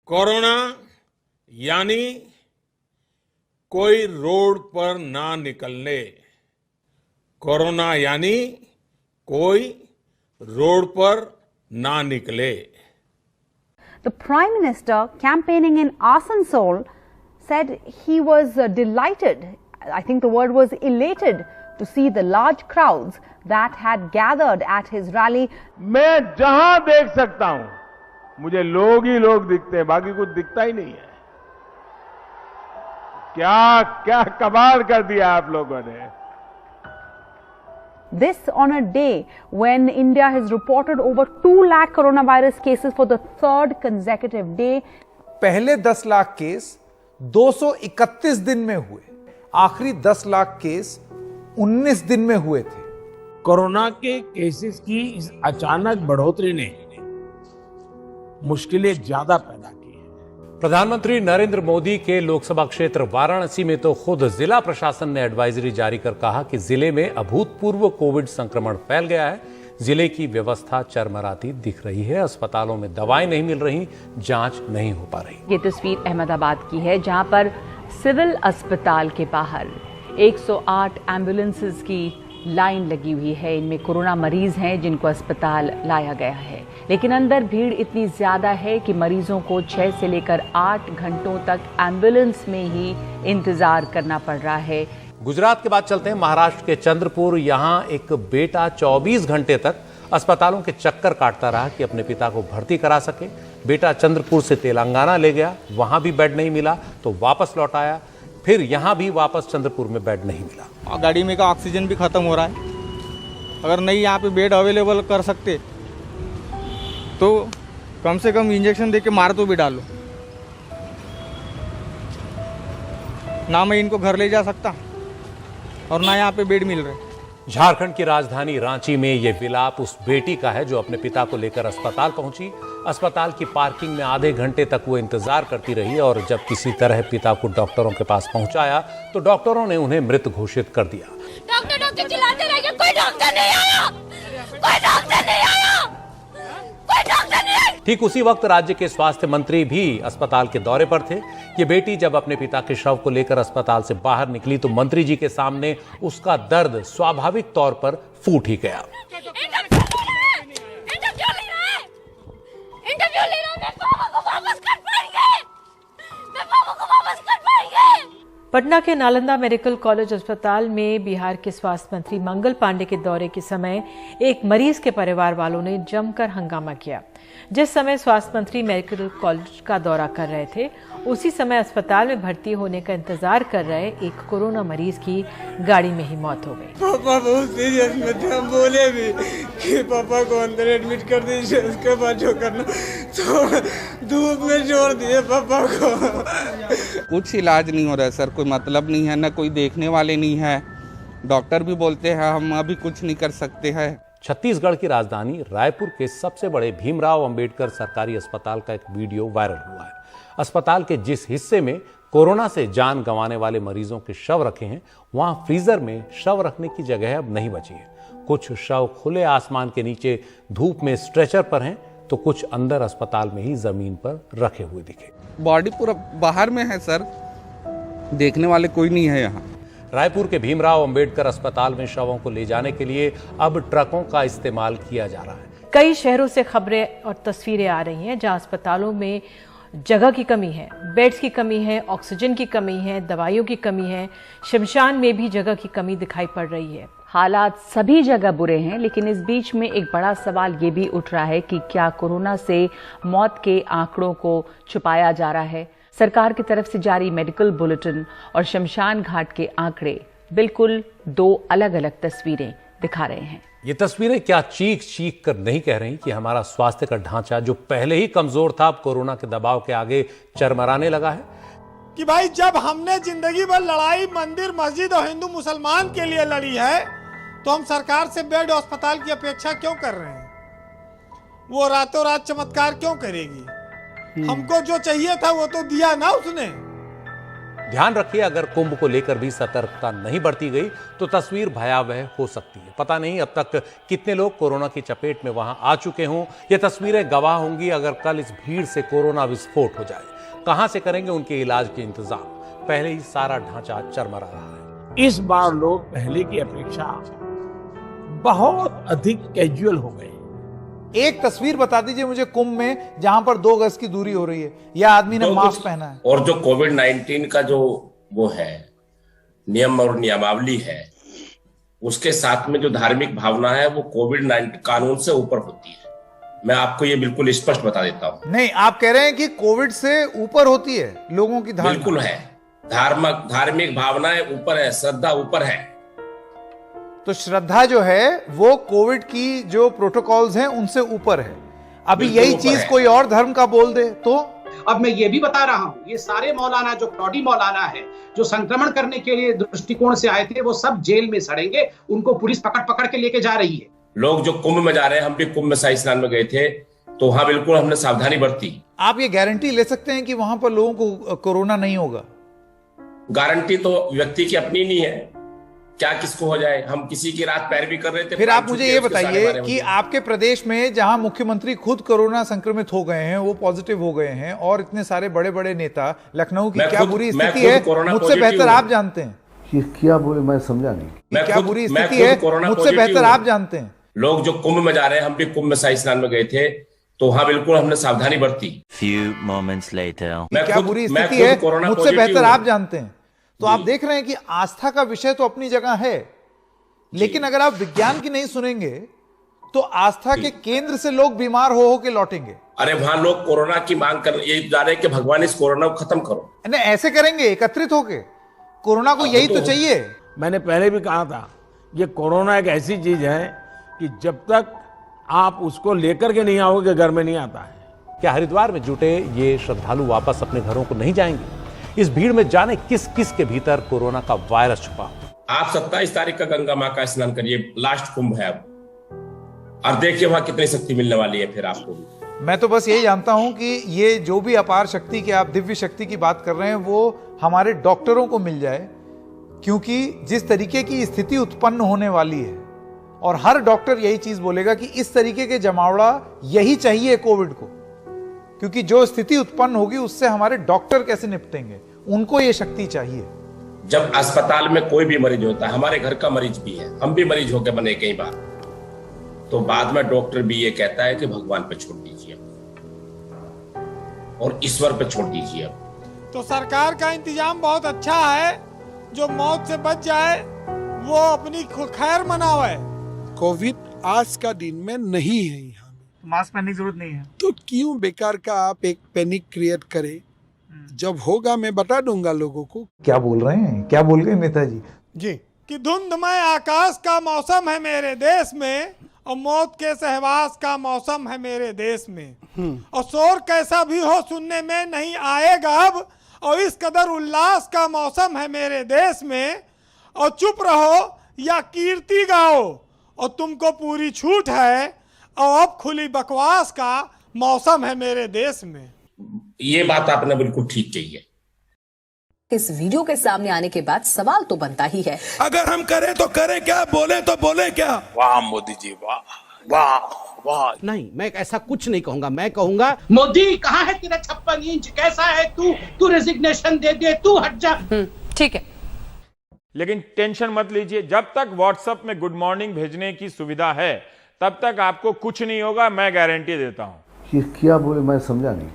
Corona यानी कोई road पर ना निकलने। कोरोना यानी कोई रोड पर ना निकले। The Prime Minister, campaigning in Asansol, said he was delighted, I think the word was elated, to see the large crowds that had gathered at his rally. मैं जहां देख सकता हूं, मुझे लोग ही लोग दिखते हैं, बाकी कुछ दिखता ही नहीं है। क्या क्या कमाल कर दिया आप लोगों ने। This on a day when India has reported over 2 lakh coronavirus cases for the third consecutive day. पहले 10 लाख केस 231 दिन में हुए, आखिरी 10 लाख केस 19 दिन में हुए थे। कोरोना के केसेस की इस अचानक बढ़ोतरी ने मुश्किलें ज्यादा पैदा की। प्रधानमंत्री नरेंद्र मोदी के लोकसभा क्षेत्र वाराणसी में तो खुद जिला प्रशासन ने एडवाइजरी जारी कर कहा कि जिले में अभूतपूर्व कोविड संक्रमण फैल गया है। जिले की व्यवस्था चरमराती दिख रही है। अस्पतालों में दवाएं नहीं मिल रही, जांच नहीं हो पा रही। ये तस्वीर अहमदाबाद की है, जहां पर सिविल अस्पताल के बाहर 108 एम्बुलेंसेस की लाइन लगी हुई है। इनमें कोरोना मरीज हैं जिनको अस्पताल लाया गया है, लेकिन अंदर भीड़ इतनी ज्यादा है कि मरीजों को 6 से लेकर 8 घंटों तक एम्बुलेंस में ही इंतजार करना पड़ रहा है। गुजरात के बाद चलते हैं महाराष्ट्र के चंद्रपुर। यहां एक बेटा 24 घंटे तक अस्पतालों के चक्कर काटता रहा कि अपने पिता को भर्ती करा सके। बेटा चंद्रपुर से तेलंगाना ले गया, वहां भी बेड नहीं मिला तो वापस लौट आया, फिर यहां भी वापस चंद्रपुर में बेड नहीं मिला। गाड़ी में का ऑक्सीजन भी खत्म हो रहा है। अगर नहीं यहाँ पे बेड अवेलेबल कर सकते तो कम से कम इंजेक्शन देके मार तो भी डालो ना। मैं इनको घर ले जा सकता और ना यहाँ पे बेड मिल रहे। झारखंड की राजधानी रांची में यह विलाप उस बेटी का है जो अपने पिता को लेकर अस्पताल पहुंची। अस्पताल की पार्किंग में आधे घंटे तक वो इंतजार करती रही और जब किसी तरह पिता को डॉक्टरों के पास पहुंचाया तो डॉक्टरों ने उन्हें मृत घोषित कर दिया। डॉक्टर डॉक्टर चिल्लाते रह गए, कोई डॉक्टर नहीं आया, कोई डॉक्टर नहीं आया, कोई डॉक्टर नहीं आया। ठीक उसी वक्त राज्य के स्वास्थ्य मंत्री भी अस्पताल के दौरे पर थे। ये बेटी जब अपने पिता के शव को लेकर अस्पताल से बाहर निकली तो मंत्री जी के सामने उसका दर्द स्वाभाविक तौर पर फूट ही गया। पटना के नालंदा मेडिकल कॉलेज अस्पताल में बिहार के स्वास्थ्य मंत्री मंगल पांडे के दौरे के समय एक मरीज के परिवार वालों ने जमकर हंगामा किया। जिस समय स्वास्थ्य मंत्री मेडिकल कॉलेज का दौरा कर रहे थे, उसी समय अस्पताल में भर्ती होने का इंतजार कर रहे एक कोरोना मरीज की गाड़ी में ही मौत हो गई। पापा बहुत सीरियस में थे, हम बोले भी कि पापा को अंदर एडमिट कर दीजिए, उसके बाद जो करना। तो धूप में छोड़ दिए पापा को। कुछ इलाज नहीं हो रहा है सर, कोई मतलब नहीं है, ना कोई देखने वाले नहीं है। डॉक्टर भी बोलते हैं हम अभी कुछ नहीं कर सकते हैं। छत्तीसगढ़ की राजधानी रायपुर के सबसे बड़े भीमराव अंबेडकर सरकारी अस्पताल का एक वीडियो वायरल हुआ है। अस्पताल के जिस हिस्से में कोरोना से जान गंवाने वाले मरीजों के शव रखे हैं, वहां फ्रीजर में शव रखने की जगह अब नहीं बची है। कुछ शव खुले आसमान के नीचे धूप में स्ट्रेचर पर हैं, तो कुछ अंदर अस्पताल में ही जमीन पर रखे हुए दिखे। बॉडी पूरा बाहर में है सर, देखने वाले कोई नहीं है यहाँ। रायपुर के भीमराव अंबेडकर अस्पताल में शवों को ले जाने के लिए अब ट्रकों का इस्तेमाल किया जा रहा है। कई शहरों से खबरें और तस्वीरें आ रही हैं जहां अस्पतालों में जगह की कमी है, बेड्स की कमी है, ऑक्सीजन की कमी है, दवाइयों की कमी है, शमशान में भी जगह की कमी दिखाई पड़ रही है। हालात सभी जगह बुरे हैं, लेकिन इस बीच में एक बड़ा सवाल ये भी उठ रहा है कि क्या कोरोना से मौत के आंकड़ों को छुपाया जा रहा है। सरकार की तरफ से जारी मेडिकल बुलेटिन और शमशान घाट के आंकड़े बिल्कुल 2 अलग अलग तस्वीरें दिखा रहे हैं। ये तस्वीरें क्या चीख चीख कर नहीं कह रही कि हमारा स्वास्थ्य का ढांचा जो पहले ही कमजोर था, अब कोरोना के दबाव के आगे चरमराने लगा है। कि भाई जब हमने जिंदगी भर लड़ाई मंदिर मस्जिद और हिंदू मुसलमान के लिए लड़ी है, तो हम सरकार से बेड अस्पताल की अपेक्षा क्यों कर रहे हैं? वो रातों रात चमत्कार क्यों करेगी? हमको जो चाहिए था वो तो दिया ना उसने। ध्यान रखिए, अगर कुंभ को लेकर भी सतर्कता नहीं बरती गई तो तस्वीर भयावह हो सकती है। पता नहीं अब तक कितने लोग कोरोना की चपेट में वहां आ चुके हों। ये तस्वीरें गवाह होंगी अगर कल इस भीड़ से कोरोना विस्फोट हो जाए। कहां से करेंगे उनके इलाज के इंतजाम? पहले ही सारा ढांचा चरमरा रहा है। इस बार लोग पहले की अपेक्षा बहुत अधिक कैजुअल हो गए। एक तस्वीर बता दीजिए मुझे कुंभ में जहां पर 2 गज की दूरी हो रही है, या आदमी ने मास्क पहना है। और जो कोविड-19 का जो वो है नियम और नियमावली है, उसके साथ में जो धार्मिक भावना है वो कोविड-19 कानून से ऊपर होती है। मैं आपको ये बिल्कुल स्पष्ट बता देता हूँ। नहीं, आप कह रहे हैं कि कोविड से ऊपर होती है लोगों की धारणा? बिल्कुल है। धार्मिक भावनाएं ऊपर है, श्रद्धा ऊपर है। तो श्रद्धा जो है वो कोविड की जो प्रोटोकॉल्स हैं उनसे ऊपर है। अभी यही चीज कोई और धर्म का बोल दे तो? अब मैं ये भी बता रहा हूँ, ये सारे मौलाना जो क्लॉडी मौलाना है, जो संक्रमण करने के लिए दृष्टिकोण से आए थे, वो सब जेल में सड़ेंगे। उनको पुलिस पकड़ पकड़ के लेके जा रही है। लोग जो कुंभ में जा रहे हैं, हम भी कुंभ में शाही स्नान में गए थे, तो वहां बिल्कुल हमने सावधानी बरती। आप ये गारंटी ले सकते हैं कि वहां पर लोगों को कोरोना नहीं होगा? गारंटी तो व्यक्ति की अपनी नहीं है, क्या किसको हो जाए। हम किसी की रात पैरवी कर रहे थे। फिर आप मुझे ये बताइए कि आपके प्रदेश में जहां मुख्यमंत्री खुद कोरोना संक्रमित हो गए हैं, वो पॉजिटिव हो गए हैं, और इतने सारे बड़े बड़े नेता, लखनऊ की क्या बुरी स्थिति है मुझसे बेहतर आप जानते हैं। ये क्या बोले, मैं समझा नहीं। क्या बुरी स्थिति है मुझसे बेहतर आप जानते हैं। लोग जो कुंभ में जा रहे हैं, हम भी कुंभ में शाही स्नान में गए थे, तो वहां बिल्कुल हमने सावधानी बरती। Few moments later. क्या बुरी स्थिति है मुझसे बेहतर आप जानते हैं। तो आप देख रहे हैं कि आस्था का विषय तो अपनी जगह है, लेकिन अगर आप विज्ञान की नहीं सुनेंगे तो आस्था के केंद्र से लोग बीमार हो के लौटेंगे। अरे वहां लोग कोरोना की मांग कर ये जा रहे हैं कि भगवान इस कोरोना को खत्म करो। नहीं, ऐसे करेंगे एकत्रित होके? कोरोना को यही तो चाहिए। मैंने पहले भी कहा था, ये कोरोना एक ऐसी चीज है कि जब तक आप उसको लेकर के नहीं आओगे घर में नहीं आता है। क्या हरिद्वार में जुटे ये श्रद्धालु वापस अपने घरों को नहीं जाएंगे? इस भीड़ में जाने किस किस के भीतर कोरोना का वायरस छुपा हो। आप 27 तारीख का गंगा मां का स्नान करिए, लास्ट कुंभ है अब, और देखिए वहां कितनी शक्ति मिलने वाली है फिर आपको भी। मैं तो बस यही जानता हूं कि ये जो भी अपार शक्ति की आप दिव्य शक्ति की बात कर रहे हैं वो हमारे डॉक्टरों को मिल जाए, क्योंकि जिस तरीके की स्थिति उत्पन्न होने वाली है, और हर डॉक्टर यही चीज बोलेगा कि इस तरीके के जमावड़ा यही चाहिए कोविड को, क्योंकि जो स्थिति उत्पन्न होगी उससे हमारे डॉक्टर कैसे निपटेंगे, उनको ये शक्ति चाहिए। जब अस्पताल में कोई भी मरीज होता है, हमारे घर का मरीज भी है, हम भी मरीज होकर बने कई बार, तो बाद में डॉक्टर भी ये कहता है कि भगवान पे छोड़ दीजिए और ईश्वर पे छोड़ दीजिए। तो सरकार का इंतजाम बहुत अच्छा है, जो मौत से बच जाए वो अपनी खैर मनावे। कोविड आज का दिन में नहीं है, यहाँ मास्क पहनने की जरूरत नहीं है, तो क्यों बेकार का आप एक पैनिक क्रिएट करें? जब होगा मैं बता दूंगा लोगों को। क्या बोल रहे हैं, क्या बोल गए नेताजी जी? कि धुंधमय आकाश का मौसम है मेरे देश में, और मौत के सहवास का मौसम है मेरे देश में, और शोर कैसा भी हो सुनने में नहीं आएगा अब, और इस कदर उल्लास का मौसम है मेरे देश में, और चुप रहो या कीर्ति गाओ, और तुमको पूरी छूट है, और अब खुली बकवास का मौसम है मेरे देश में। ये बात आपने बिल्कुल ठीक कही है। इस वीडियो के सामने आने के बाद सवाल तो बनता ही है, अगर हम करें तो करें क्या, बोले तो बोले क्या? वाह मोदी जी, वाह वाह वाह। नहीं, मैं ऐसा कुछ नहीं कहूंगा। मैं कहूंगा मोदी कहाँ है तेरा 56 इंच, कैसा है तू रेजिग्नेशन दे दे, तू हट जा। ठीक है, लेकिन टेंशन मत लीजिए, जब तक व्हाट्सएप में गुड मॉर्निंग भेजने की सुविधा है तब तक आपको कुछ नहीं होगा, मैं गारंटी देता हूं। ये क्या बोले, मैं समझा नहीं।